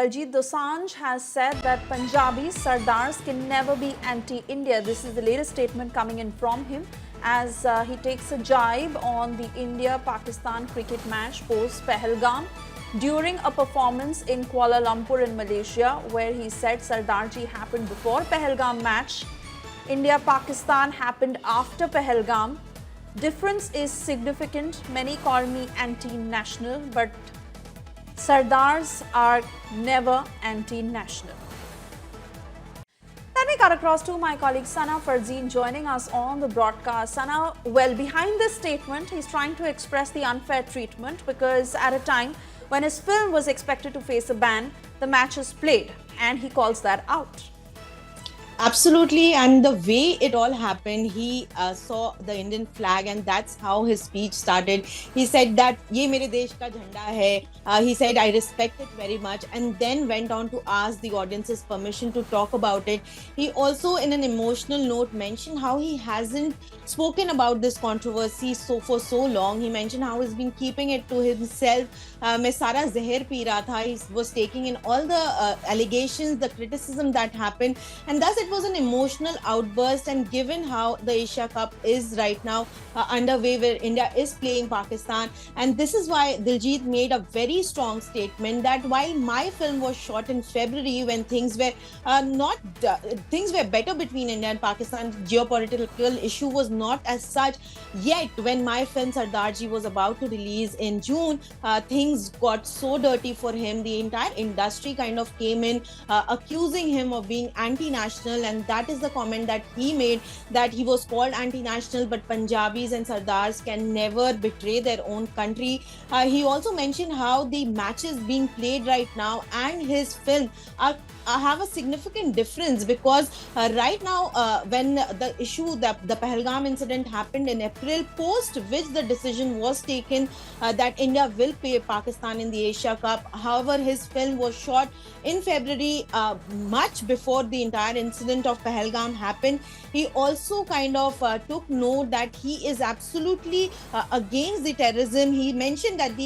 Diljit Dosanjh has said that Punjabi Sardars can never be anti-India. This is the latest statement coming in from him as he takes a jibe on the India-Pakistan cricket match post Pahalgam during a performance in Kuala Lumpur in Malaysia, where he said Sardarji happened before Pahalgam match. India-Pakistan happened after Pahalgam. Difference is significant. Many call me anti-national, but Sardars are never anti-national. Let me cut across to my colleague Sana Farzeen joining us on the broadcast. Sana, well, behind this statement, he's trying to express the unfair treatment because at a time when his film was expected to face a ban, the match is played, and he calls that out. Absolutely, and the way it all happened, he saw the Indian flag, and that's how his speech started. He said that "ये मेरे देश का झंडा है." He said, "I respect it very much," and then went on to ask the audience's permission to talk about it. He also, in an emotional note, mentioned how he hasn't spoken about this controversy for so long. He mentioned how he's been keeping it to himself. मैं सारा जहर P रहा था. He was taking in all the allegations, the criticism that happened, and thus it was an emotional outburst. And given how the Asia Cup is right now underway, where India is playing Pakistan, and this is why Diljit made a very strong statement that while my film was shot in February, when things were things were better between India and Pakistan, geopolitical issue was not as such. Yet when my film Sardarji was about to release in June, things got so dirty for him. The entire industry kind of came in accusing him of being anti-national, and that is the comment that he made, that he was called anti-national, but Punjabis and Sardars can never betray their own country. He also mentioned how the matches being played right now and his film have a significant difference because right now when the Pahalgam incident happened in April, post which the decision was taken that India will play Pakistan in the Asia Cup. However, his film was shot in February, much before the entire incident of Pahalgam happened. He also kind of took note that he is absolutely against the terrorism. He mentioned that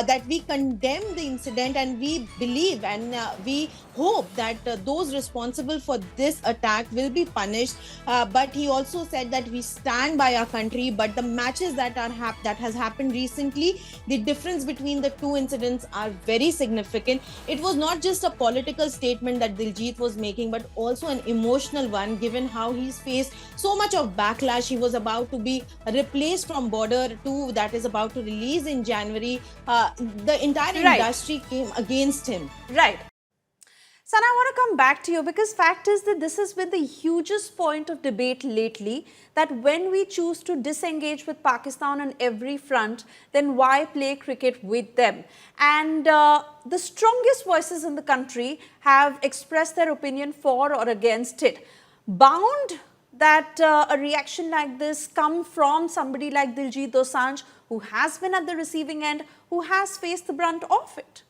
that we condemn the incident, and we believe and we hope that those responsible for this attack will be punished. But he also said that we stand by our country. But the matches that has happened recently, the difference between the two incidents are very significant. It was not just a political statement that Diljit was making, but also an emotional one, given how he's faced so much of backlash. He was about to be replaced from Border 2, that is about to release in January. The entire industry came against him. Right. Sana, I want to come back to you because fact is that this has been the hugest point of debate lately, that when we choose to disengage with Pakistan on every front, then why play cricket with them? And the strongest voices in the country have expressed their opinion for or against it. Bound that a reaction like this come from somebody like Diljit Dosanjh, who has been at the receiving end, who has faced the brunt of it.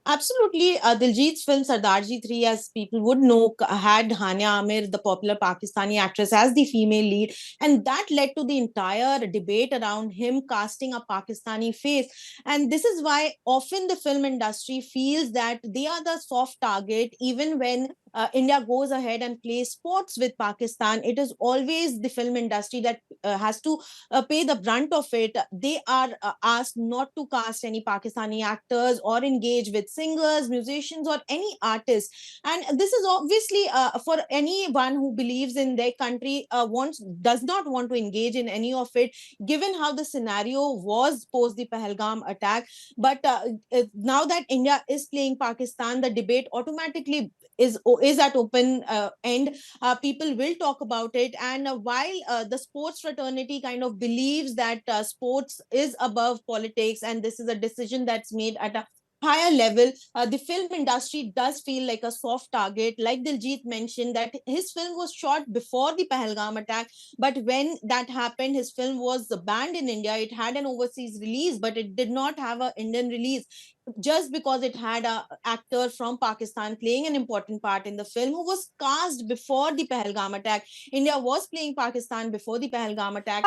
Absolutely. Diljit's film Sardarji 3, as people would know, had Hania Amir, the popular Pakistani actress, as the female lead. And that led to the entire debate around him casting a Pakistani face. And this is why often the film industry feels that they are the soft target, even when India goes ahead and plays sports with Pakistan. It is always the film industry that has to pay the brunt of it. They are asked not to cast any Pakistani actors or engage with singers, musicians, or any artists. And this is obviously for anyone who believes in their country, does not want to engage in any of it, given how the scenario was post the Pahalgam attack. But now that India is playing Pakistan, the debate automatically is at open end. People will talk about it, and while the sports fraternity kind of believes that sports is above politics and this is a decision that's made at a higher level, the film industry does feel like a soft target. Like Diljit mentioned, that his film was shot before the Pahalgam attack, but when that happened, his film was banned in India. It had an overseas release, but it did not have an Indian release, just because it had a actor from Pakistan playing an important part in the film who was cast before the Pahalgam attack. India was playing Pakistan before the Pahalgam attack.